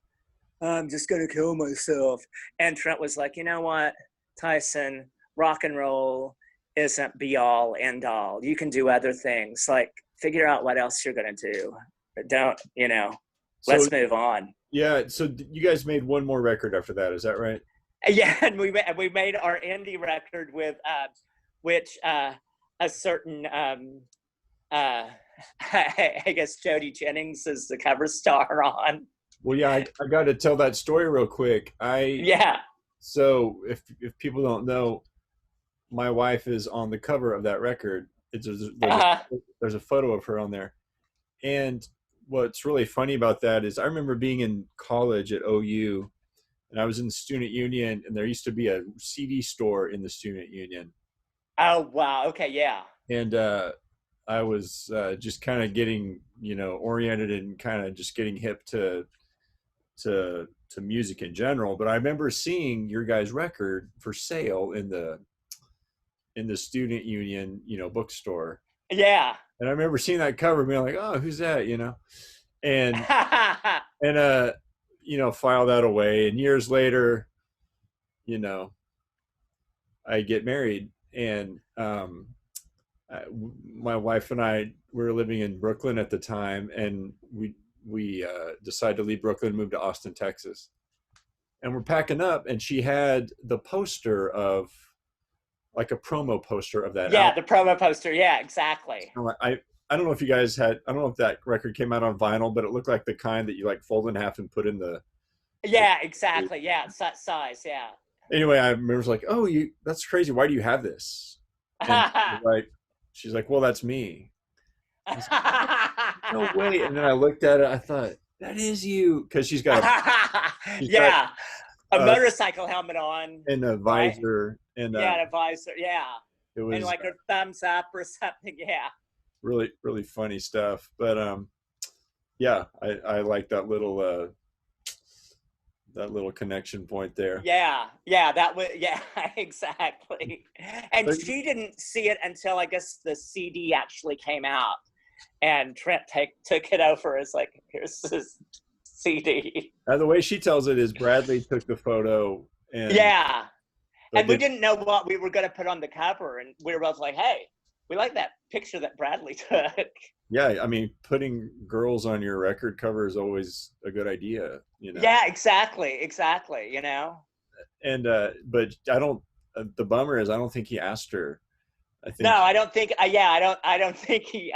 [SPEAKER 2] I'm just going to kill myself. And Trent was like, you know what, Tyson, rock and roll isn't be all end all. You can do other things. Like, figure out what else you're going to do. But don't, let's move on.
[SPEAKER 1] Yeah. So you guys made one more record after that. Is that right?
[SPEAKER 2] Yeah. And we made our indie record with, which a certain, I guess Jody Jennings is the cover star on.
[SPEAKER 1] Well, yeah, I got to tell that story real quick. So if people don't know, my wife is on the cover of that record. There's a photo of her on there. And what's really funny about that is I remember being in college at OU, and I was in the student union, and there used to be a CD store in the student union.
[SPEAKER 2] Oh, wow. Okay, yeah.
[SPEAKER 1] And I was just kind of getting, oriented and kind of just getting hip to music in general. But I remember seeing your guys' record for sale in the student union, bookstore.
[SPEAKER 2] Yeah.
[SPEAKER 1] And I remember seeing that cover and being like, oh, who's that? And file that away. And years later, I get married, and my wife and I were living in Brooklyn at the time, and we decided to leave Brooklyn and move to Austin, Texas. And we're packing up, and she had the poster of, like, a promo poster of that.
[SPEAKER 2] Yeah, album. The promo poster. Yeah, exactly.
[SPEAKER 1] I don't know if you guys I don't know if that record came out on vinyl, but it looked like the kind that you like fold in half and put in the.
[SPEAKER 2] Yeah, exactly. Yeah, it's that size. Yeah.
[SPEAKER 1] Anyway, I remember, like, oh, that's crazy. Why do you have this? She's like, well, that's me. Like, no way. And then I looked at it. I thought, that is you, because she's got
[SPEAKER 2] a motorcycle helmet on
[SPEAKER 1] and a visor, right? And
[SPEAKER 2] a visor. Yeah.
[SPEAKER 1] It was,
[SPEAKER 2] and like a thumbs up or something. Yeah.
[SPEAKER 1] Really, really funny stuff. But yeah, I like that little connection point there.
[SPEAKER 2] Yeah, that was, yeah, exactly. And she didn't see it until, I guess, the CD actually came out, and Trent took it over as like, here's this CD.
[SPEAKER 1] And the way she tells it is Bradley took the photo, and
[SPEAKER 2] and we didn't know what we were going to put on the cover, and we were both like, hey, we like that picture that Bradley took.
[SPEAKER 1] Yeah, I mean, putting girls on your record cover is always a good idea,
[SPEAKER 2] Yeah, exactly. And
[SPEAKER 1] but I don't. The bummer is I don't think he asked her.
[SPEAKER 2] I don't think. I don't think he.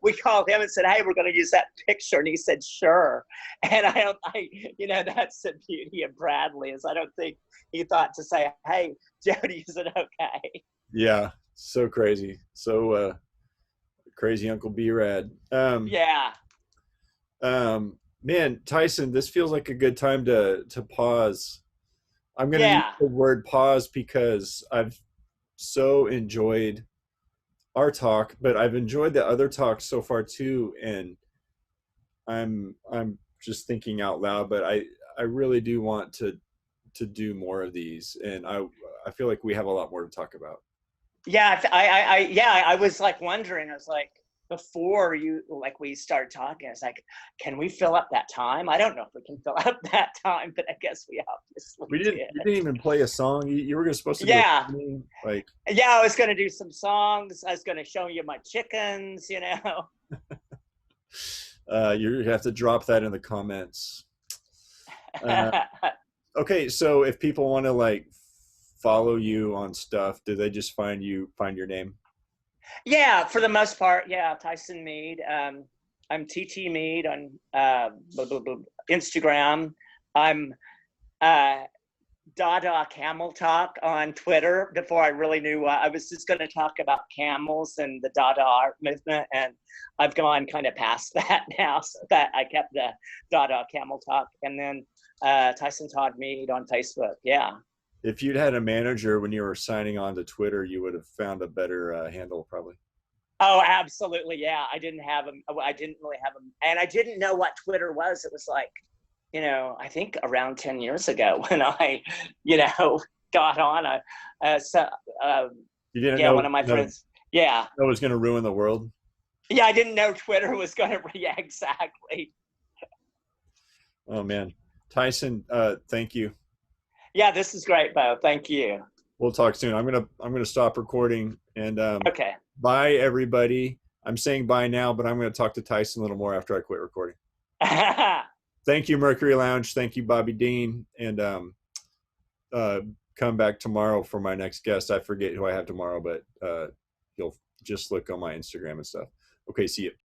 [SPEAKER 2] We called him and said, "Hey, we're going to use that picture," and he said, "Sure." And that's the beauty of Bradley, is I don't think he thought to say, "Hey, Jody, is it okay?"
[SPEAKER 1] Yeah, so crazy, so crazy, Uncle B-Rad. Man, Tyson, this feels like a good time to pause. I'm going to use the word pause because I've so enjoyed our talk, but I've enjoyed the other talks so far too, and I'm just thinking out loud, but I really do want to to do more of these, and I feel like we have a lot more to talk about.
[SPEAKER 2] Yeah, I was like wondering. I was like, before we started talking, I was like, can we fill up that time? I don't know if we can fill up that time, but I guess we
[SPEAKER 1] We
[SPEAKER 2] obviously
[SPEAKER 1] didn't.
[SPEAKER 2] did.
[SPEAKER 1] You didn't even play a song. You were supposed to go
[SPEAKER 2] Yeah,
[SPEAKER 1] swimming, like.
[SPEAKER 2] yeah. I was gonna do some songs. I was gonna show you my chickens. You know.
[SPEAKER 1] You have to drop that in the comments. Uh, okay, so if people want to like follow you on stuff, do they just find your name?
[SPEAKER 2] Yeah, for the most part, yeah. Tyson Meade. I'm TT Meade on Instagram. I'm uh, Dada Camel Talk on Twitter. Before I really knew, I was just going to talk about camels and the Dada art movement, and I've gone kind of past that now. So that I kept the Dada Camel Talk, and then Tyson Todd Meade on Facebook. Yeah.
[SPEAKER 1] If you'd had a manager when you were signing on to Twitter, you would have found a better handle, probably.
[SPEAKER 2] Oh, absolutely. Yeah. I didn't have them. I didn't really have them. And I didn't know what Twitter was. It was like, I think around 10 years ago when I, got on. So,
[SPEAKER 1] You didn't
[SPEAKER 2] yeah,
[SPEAKER 1] know
[SPEAKER 2] one of my friends. Yeah.
[SPEAKER 1] that was going to ruin the world.
[SPEAKER 2] Yeah. I didn't know Twitter was going to, yeah, exactly.
[SPEAKER 1] Oh man, Tyson, thank you.
[SPEAKER 2] Yeah. This is great, Beau. Thank you.
[SPEAKER 1] We'll talk soon. I'm gonna stop recording and
[SPEAKER 2] Okay.
[SPEAKER 1] bye everybody. I'm saying bye now, but I'm going to talk to Tyson a little more after I quit recording. Thank you, Mercury Lounge. Thank you, Bobby Dean, and uh, come back tomorrow for my next guest. I forget who I have tomorrow, but you'll just look on my Instagram and stuff. Okay, see you.